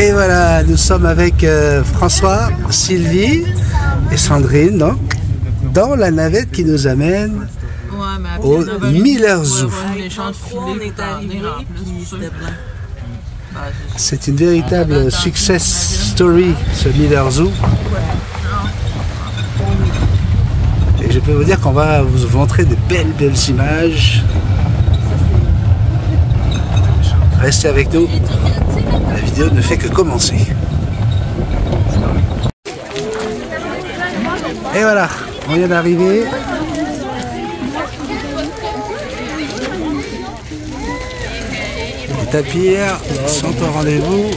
Et voilà, nous sommes avec François, Sylvie et Sandrine donc, dans la navette qui nous amène au Miller Zoo. C'est une véritable success story, ce Miller Zoo. Et je peux vous dire qu'on va vous montrer de belles images. Restez avec nous, la vidéo ne fait que commencer. Et voilà, on vient d'arriver. Les tapirs sont au rendez-vous.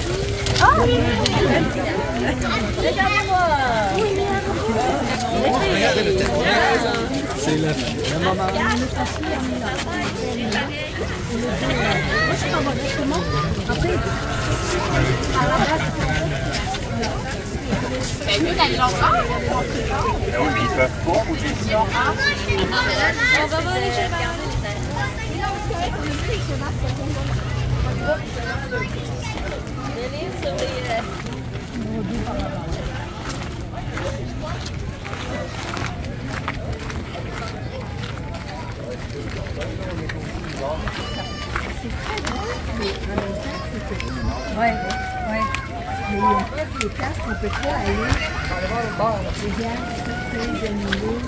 C'est la maman. Ouais. Mais ils ont fait des places qu'on peut pas aller. Regarde, les animaux.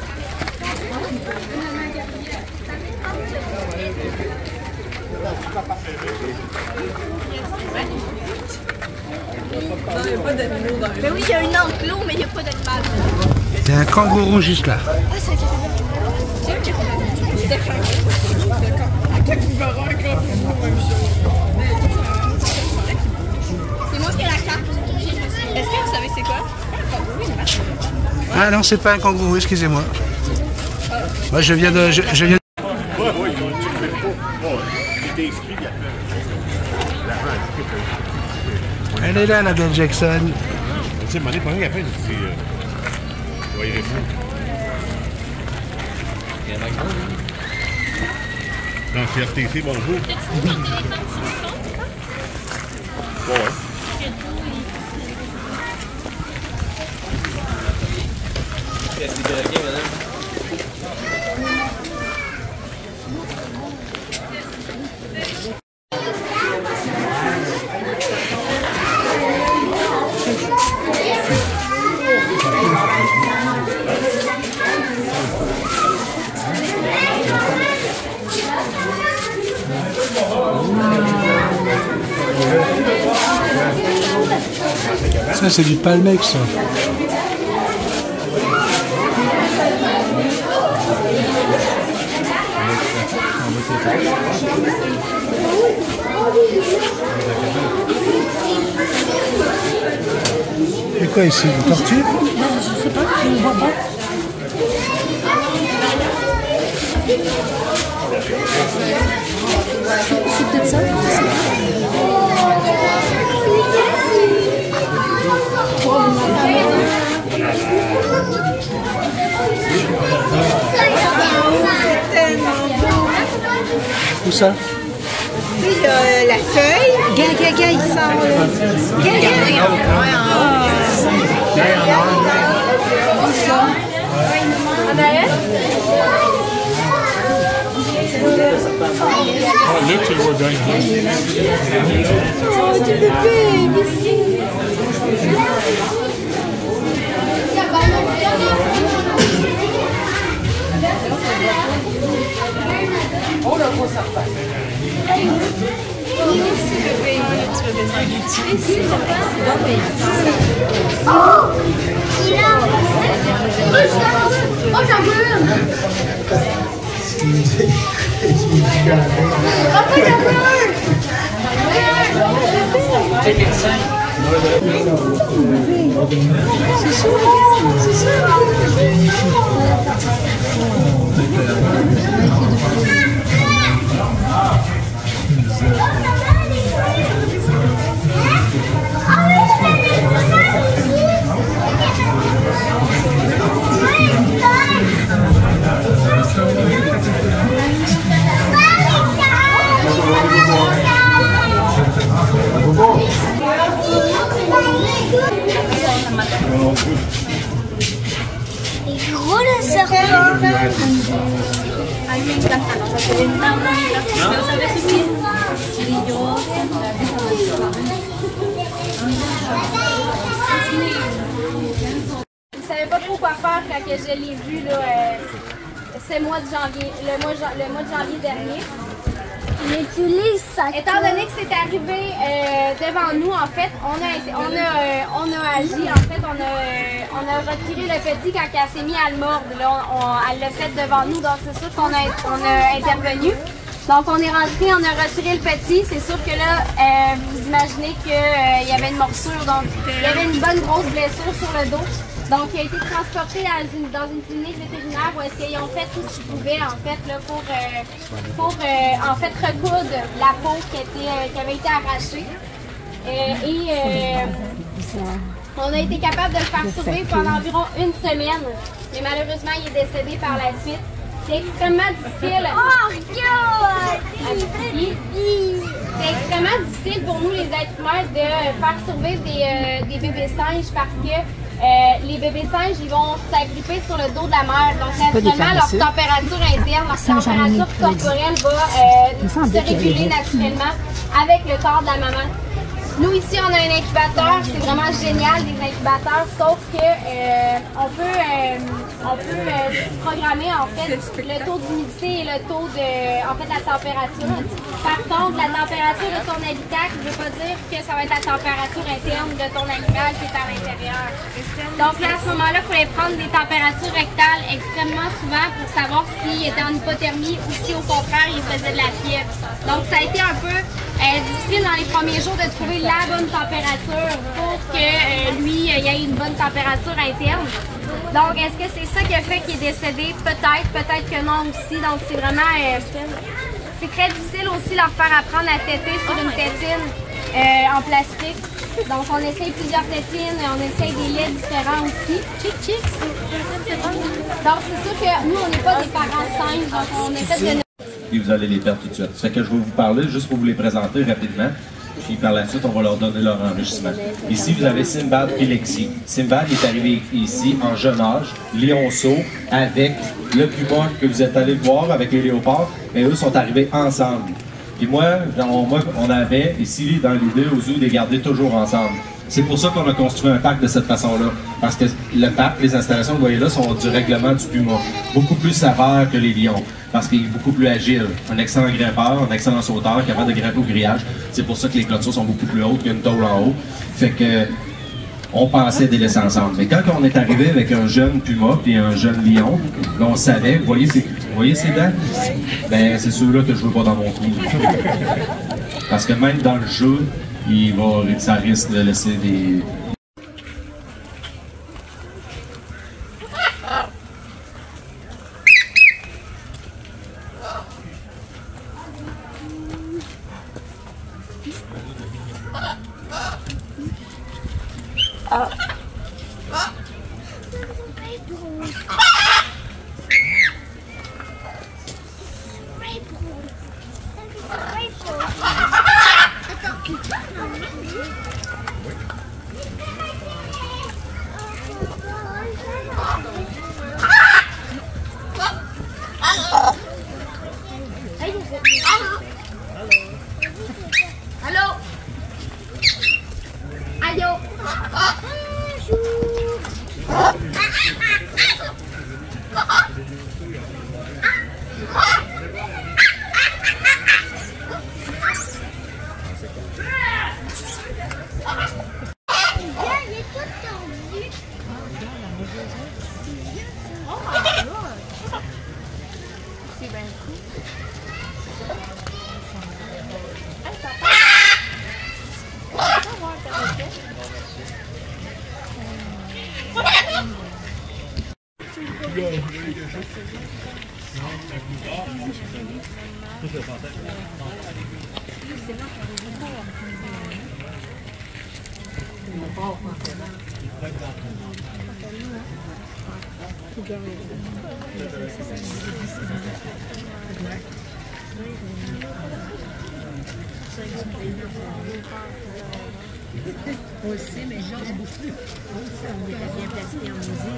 Mais oui, il y a une enclos, mais il n'y a pas d'animal. Il y a un kangourou juste là. Ah, c'est un capybara. C'est moi qui ai la carte. Est-ce que vous savez c'est quoi? Ah non, c'est pas un kangourou, excusez-moi. Moi je viens de... Elle est là, la belle Jackson. Tu sais, demandé pendant qu'elle fait, c'est... Ouais, il est fou. Dans CRTC, bonjour. Oui. Ouais. Ça c'est du palmex ça. C'est quoi ici, une tortue? Non, je sais pas, je ne vois pas. C'est peut-être ça. Où ça? Il y a la feuille. Gars, il sort. Luc, tu le vois bien. Oh, tu bébé, merci. Oh, le gros serpent. Oh, j'en veux une. C'est ça. A mí me encantan los documentales, pero sabes qué? Y yo je savais pas trop quoi faire quand je l'ai vu là, le mois de janvier dernier. Étant donné que c'est arrivé devant nous, en fait, on a agi, en fait, on a retiré le petit quand elle s'est mise à le mordre. Là, elle l'a fait devant nous, donc c'est sûr qu'on a intervenu. Donc on est rentré, on a retiré le petit. C'est sûr que là, vous imaginez qu'il y avait une morsure, donc il y avait une bonne grosse blessure sur le dos. Donc, il a été transporté dans une clinique vétérinaire où est-ce qu'ils ont fait tout ce qu'ils pouvaient en fait là, pour en fait recoudre la peau qui avait été arrachée. On a été capable de le faire survivre pendant environ une semaine, mais malheureusement, il est décédé par la suite. C'est extrêmement difficile. Oh, regarde! C'est extrêmement difficile pour nous, les êtres humains, de faire survivre des bébés singes parce que les bébés singes, ils vont s'agripper sur le dos de la mère. Donc, naturellement, leur température interne, leur température corporelle va se réguler naturellement avec le corps de la maman. Nous, ici, on a un incubateur. C'est vraiment génial, des incubateurs, sauf que on peut programmer, en fait, le taux d'humidité et le taux de, en fait, la température. Par contre, la température de ton habitacle ne veut pas dire que ça va être la température interne de ton animal qui est à l'intérieur. Donc là, à ce moment-là, il fallait prendre des températures rectales extrêmement souvent pour savoir s'il était en hypothermie ou si, au contraire, il faisait de la fièvre. Donc, ça a été un peu difficile dans les premiers jours de trouver la bonne température pour que lui, il ait une bonne température interne. Donc, est-ce que c'est ça qui a fait qu'il est décédé? Peut-être, peut-être que non aussi. Donc, c'est vraiment... c'est très difficile aussi leur faire apprendre à téter sur une tétine en plastique. Donc, on essaye plusieurs tétines, on essaye des laits différents aussi. Donc, c'est sûr que nous, on n'est pas des parents singes, donc on essaie de... Et vous allez les perdre tout de suite. C'est que je vais vous parler juste pour vous les présenter rapidement. Puis par la suite, on va leur donner leur enrichissement. Ici, vous avez Simbad et Lexi. Simbad est arrivé ici en jeune âge, lionceau, avec le puma que vous êtes allé voir, avec les léopards, mais eux sont arrivés ensemble. Et moi, on avait ici, dans l'idée, au zoo, de les garder toujours ensemble. C'est pour ça qu'on a construit un parc de cette façon-là. Parce que le parc, les installations que vous voyez là, sont du règlement du puma. Beaucoup plus sévère que les lions. Parce qu'il est beaucoup plus agile. Un excellent grimpeur, un excellent sauteur, capable de grimper au grillage. C'est pour ça que les clôtures sont beaucoup plus hautes qu'une tôle en haut. Fait que on pensait les laisser ensemble. Mais quand on est arrivé avec un jeune puma et un jeune lion, là on savait, vous voyez ces dents? Ben c'est ceux-là que je veux pas dans mon cou. Parce que même dans le jeu, ça risque de laisser des... Moi aussi, mais j'ose beaucoup. On était bien placés en musée.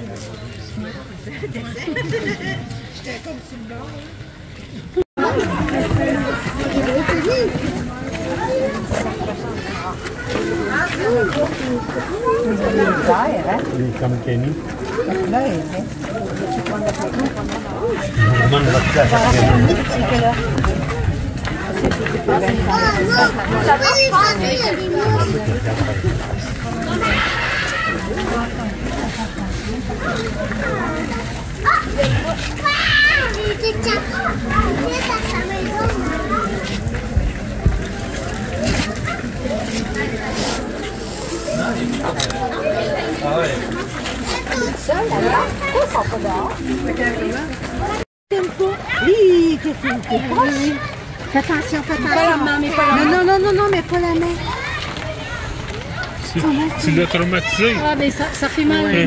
J'étais comme sur le bord. Comme Kenny. Oui, fais attention, fais attention. Pas la main, mais pas la main. Non, mais pas la main. Tu l'as traumatisé. Ah, mais ça fait mal. Ouais,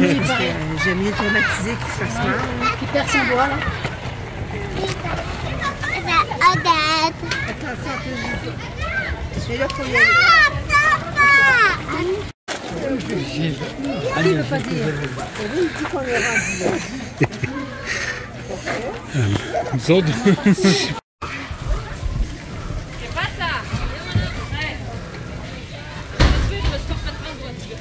j'aime mieux traumatiser qu'il se fasse mal. Puis perd son doigt, là. Attention, celui-là, il faut y aller. Allez, il ne veut pas dire. Oui, il dit qu'on est rendu là. Nous autres. C'est pas ça. Ouais. Je me suis parfaitement droitier.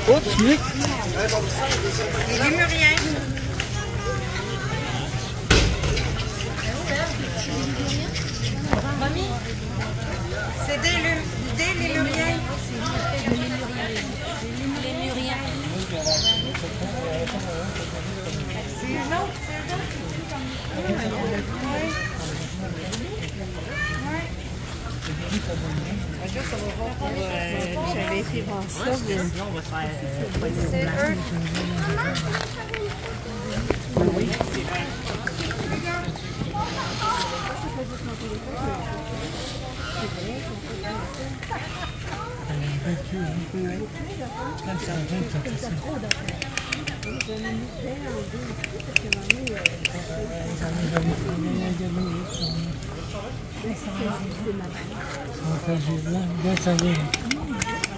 Oups, Nick. Les lémuriens. C'est des lémuriens. C'est eux autres, j'avais été voir ça. Sinon, on va se faire oui, c'est vrai.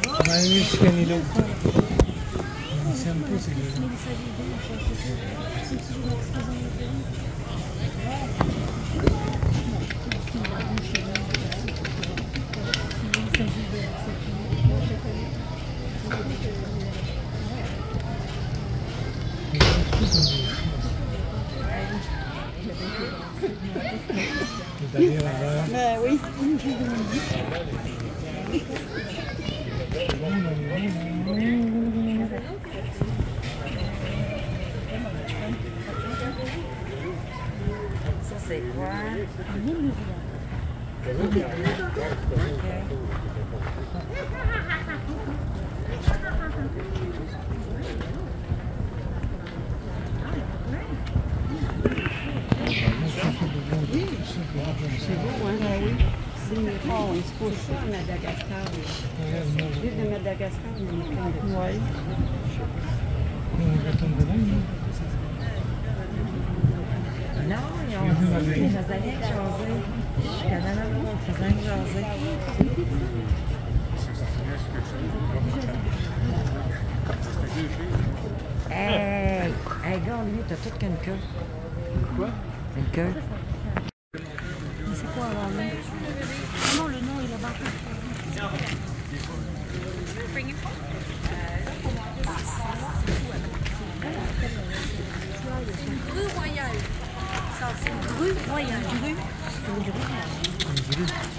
On va aller scanner l'autre. C'est un peu, c'est le... Ben oui. Ça c'est quoi? C'est beau, hein? Oui. C'est une épaule, c'est pour ça à Madagascar. L'île de Madagascar, on est plein de ça. Oui. Non, ils ont dit, mais j'avais rien jasé. Je suis canadienne, on faisait rien jaser. Hey, hey, gars, lui, t'as toute qu'une queue. Quoi? Une queue. Mais c'est quoi alors, là? Non, le nom est là-bas. grue royale. Ça, c'est une grue royale. Grue.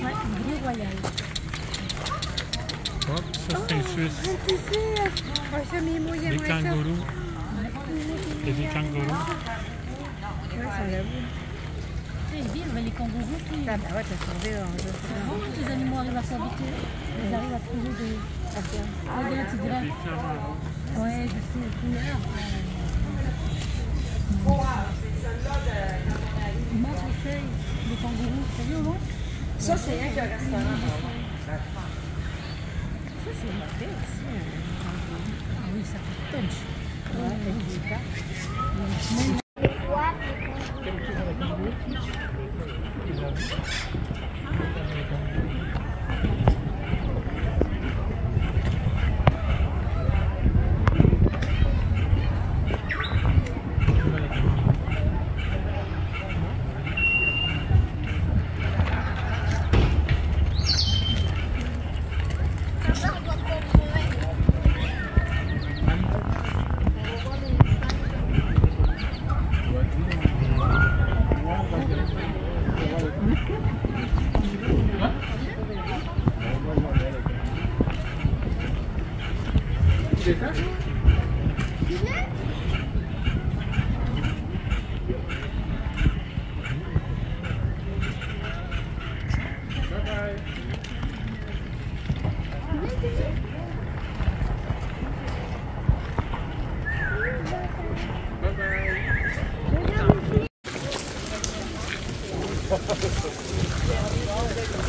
Ouais, une grue royale. Hop, ça c'est un Suisse. Des kangourous. Il y a des kangourous. Ils vivent, les kangourous. Ah bah ouais, t'as trouvé. Les animaux arrivent à s'habituer. Ils arrivent à trouver des affaires. Regarde, tu dirais. Ouais, je sais. Ils mangent les feuilles, les kangourous. T'as vu au moins? Ça, c'est rien qu'un restaurant. Ça, c'est une paix aussi. Ah oui, ça fait punch. Ouais, avec des pattes.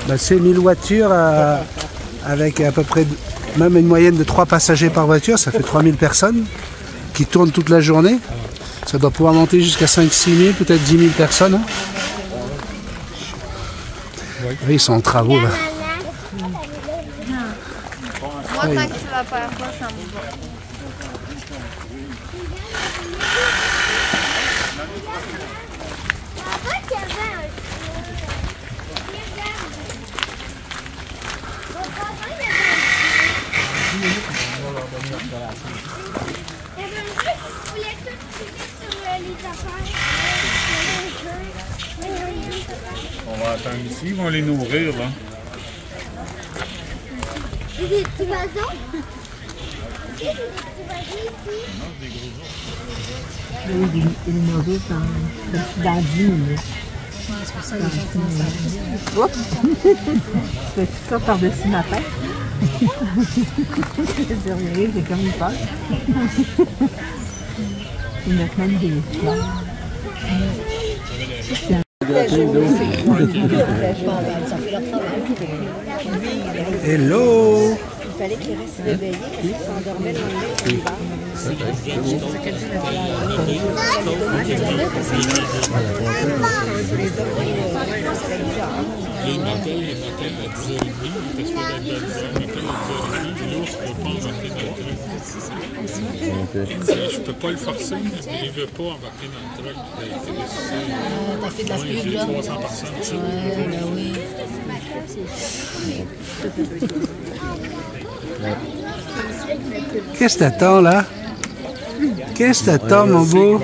Ben, c'est 1000 voitures avec à peu près même une moyenne de 3 passagers par voiture, ça fait 3000 personnes qui tournent toute la journée. Ça doit pouvoir monter jusqu'à 5-6 000, peut-être 10 000 personnes. Hein. Oui, ils sont en travaux là. Moi, tant que tu la perds pas, ça me va. On va attendre ici, ils vont les nourrir là. J'ai des petits oiseaux. J'ai des petits oiseaux ici. Il nourrit dans 10 minutes. C'est pour ça que les gens commencent à Oups! Je fais tout ça par-dessus ma tête. C'est rien, j'ai comme une peur. Ils mettent même des fleurs. Hello! Il fallait qu'ils restent réveillés parce qu'ils s'endormaient le lendemain de l'hiver. Les matins à 10h30, parce que la belle heure, matin à 10h30, l'ours ne veut pas embarquer dans le truc. Je ne peux pas le forcer, mais il ne veut pas embarquer dans le truc. T'as fait de la pub, J'ai là? 300 personnes dessus. Ben oui. Qu'est-ce que t'attends là? Qu'est-ce que t'attends mon beau?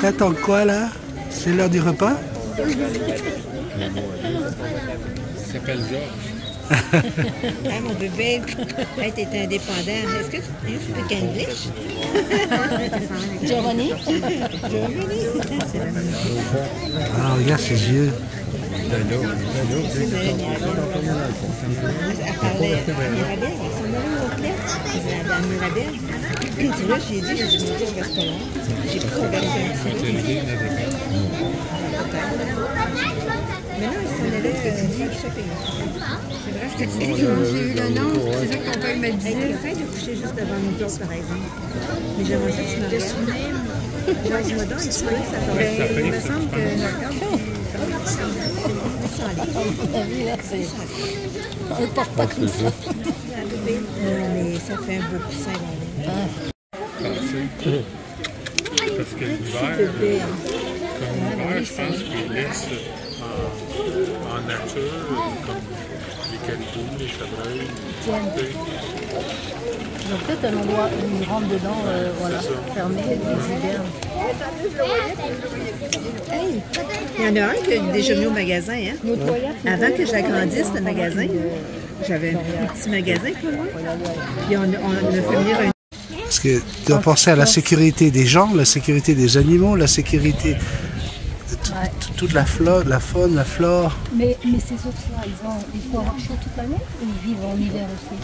T'attends quoi là? C'est l'heure du repas? Il s'appelle Georges. Ah, mon bébé, hey, t'es indépendant. Est-ce que tu speak English? Giovanni? Ah, regarde ses yeux. Elle parlait Mirabelle, avec son nom au clair. Madame Mirabelle. Puis là, j'ai dit, mon Dieu, je reste pas là. J'ai pris son verset un petit peu. Mais non, il s'en allait choper. C'est vrai ce que tu dis. J'ai eu le nom, c'est ça que ton père m'a dit. Elle était faite de coucher juste devant nous autres, par exemple. Mais j'aimerais ça que tu me regardes. Jase-moi donc, il se voyait que ça tombait. Il me semble que je regarde. On ne porte pas tout ça. Mais ça fait un beau coussin. Parce que l'hiver, je pense qu'ils laissent en nature, comme les caribous, les chevreuils. Ils ont peut-être un endroit où ils rentrent dedans, voilà, fermé, des hivernes. Il y en a un qui a déjà venu au magasin. Hein? Avant que j'agrandisse le magasin, j'avais un petit magasin pour moi. Puis on a fait venir un... Parce que tu dois penser à la sécurité des gens, la sécurité des animaux, la sécurité de toute la faune, la flore. Mais ces ours-là, il faut avoir chaud toute l'année ou ils vivent en hiver aussi?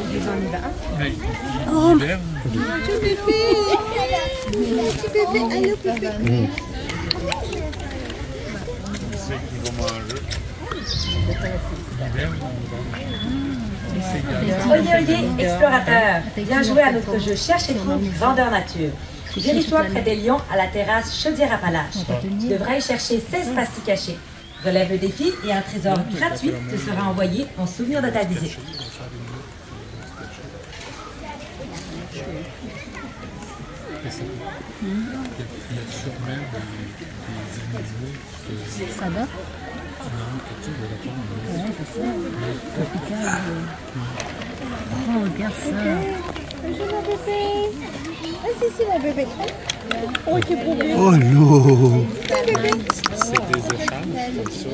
Ils vivent en hiver. Mais Oh, l'hiver, Petit bébé! Petit bébé! Allô, bébé! c'est qu'ils vont manger. L'hiver, Olivier, explorateur, viens jouer à notre jeu Cherche et trouve grandeur nature. Dirige-toi près des lions à la terrasse Chaudière-Appalaches. Tu devras y chercher 16 pastilles cachées. Relève le défi et un trésor gratuit te sera envoyé en souvenir de ta visite. il y a sûrement des animaux Ça va? que tu veux répondre. Ouais, c'est ça. Tropical. Oh, regarde ça. Bonjour mon bébé. Ah, c'est mon bébé. Oh, tu beau bébé. Oh l'eau! C'est des échanges, comme ça.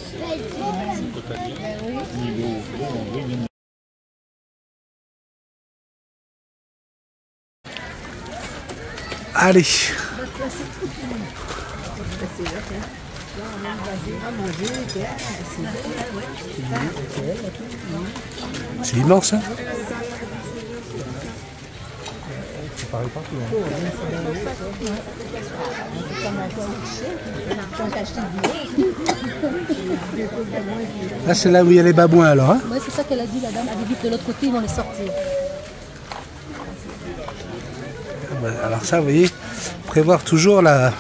C'est pas terrible. Niveau gros, on veut une... Allez! C'est immense, hein? Là, c'est là où il y a les babouins, alors, hein? Ouais, c'est ça qu'elle a dit, la dame. Elle dit vite de l'autre côté, ils vont les sortir. Alors ça, vous voyez, prévoir toujours la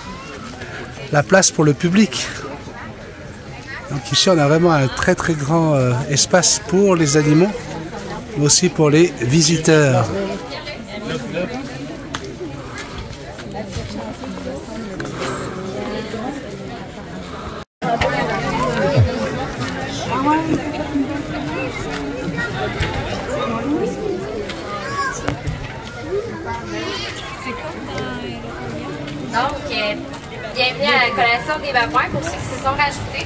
place pour le public. Donc ici, on a vraiment un très très grand espace pour les animaux, mais aussi pour les visiteurs. Donc, bienvenue à la collation des babouins pour ceux qui se sont rajoutés.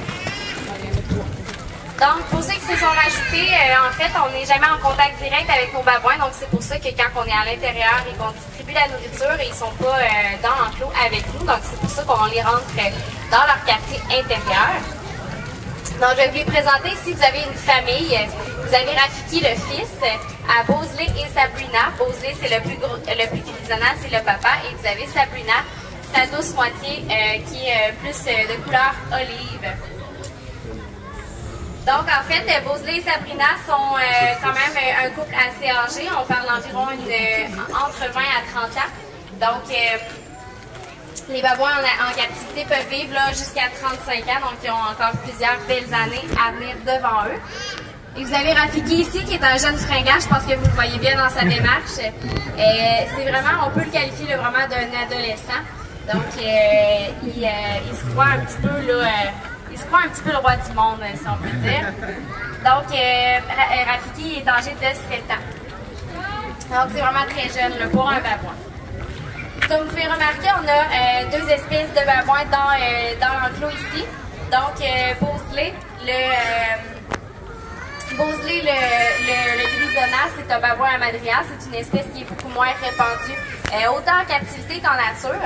Donc, pour ceux qui se sont rajoutés, en fait, on n'est jamais en contact direct avec nos babouins. Donc, c'est pour ça que quand on est à l'intérieur et qu'on distribue la nourriture, ils ne sont pas dans l'enclos avec nous. Donc, c'est pour ça qu'on les rentre dans leur quartier intérieur. Donc, je vais vous les présenter. Si vous avez une famille, vous avez Rafiki, le fils, à Bosley et Sabrina. Bosley, c'est le plus grisonnant, c'est le papa. Et vous avez Sabrina, sa douce moitié, qui est plus de couleur olive. Donc, en fait, Bosley et Sabrina sont quand même un couple assez âgé. On parle d'environ entre 20 à 30 ans. Donc, les babouins en captivité peuvent vivre jusqu'à 35 ans. Donc, ils ont encore plusieurs belles années à venir devant eux. Et vous avez Rafiki ici, qui est un jeune fringant. Je pense que vous le voyez bien dans sa démarche. C'est vraiment, on peut le qualifier vraiment d'un adolescent. Donc, il se croit un petit peu il se croit un petit peu le roi du monde, si on peut dire. Donc, Rafiki est âgé de 7 ans. Donc, c'est vraiment très jeune pour un babouin. Comme vous pouvez remarquer, on a deux espèces de babouins dans l'enclos ici. Donc, Bosley, le grisonnant, c'est un babouin à madrias. C'est une espèce qui est beaucoup moins répandue, autant en captivité qu'en nature.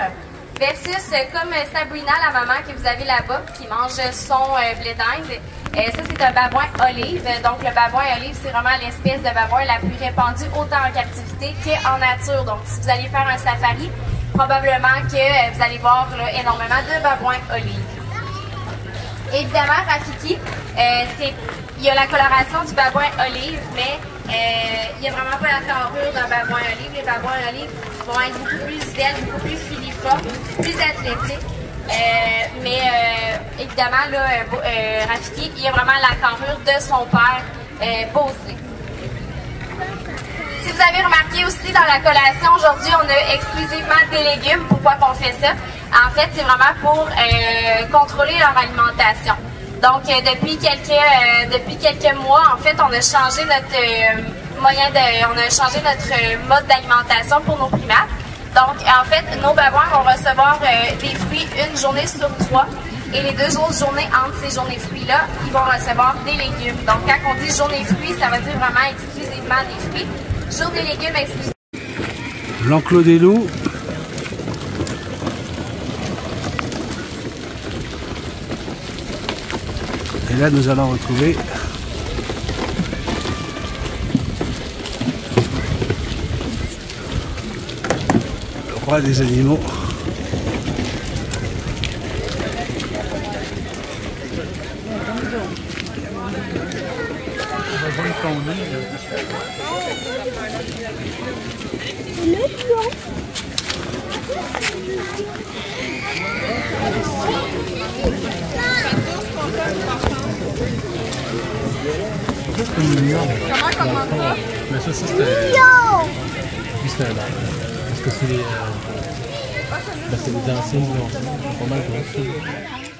Versus comme Sabrina, la maman que vous avez là-bas, qui mange son blé d'Inde. Ça, c'est un babouin olive. Donc, le babouin olive, c'est vraiment l'espèce de babouin la plus répandue, autant en captivité qu'en nature. Donc, si vous allez faire un safari, probablement que vous allez voir énormément de babouins olive. Évidemment, Rafiki, il y a la coloration du babouin olive, mais il n'y a vraiment pas la carrure d'un babouin olive. Les babouins olive vont être beaucoup plus fidèles, beaucoup plus filiformes, plus athlétiques. Évidemment, Rafiki, il y a vraiment la carrure de son père, Bosley. Si vous avez remarqué aussi dans la collation, aujourd'hui, on a exclusivement des légumes. Pourquoi qu'on fait ça? En fait, c'est vraiment pour contrôler leur alimentation. Donc, depuis quelques mois, en fait, on a changé notre mode d'alimentation pour nos primates. Donc, en fait, nos babouins vont recevoir des fruits une journée sur 3. Et les 2 autres journées entre ces journées fruits-là, ils vont recevoir des légumes. Donc, quand on dit journée fruits, ça veut dire vraiment exclusivement des fruits. Journée légumes exclusivement. L'enclos des loups. Et là, nous allons retrouver le roi des animaux. Comment ça? Mais ça c'était... C'était un bar. Parce que c'est les... c'est les anciens, ils ont pas mal de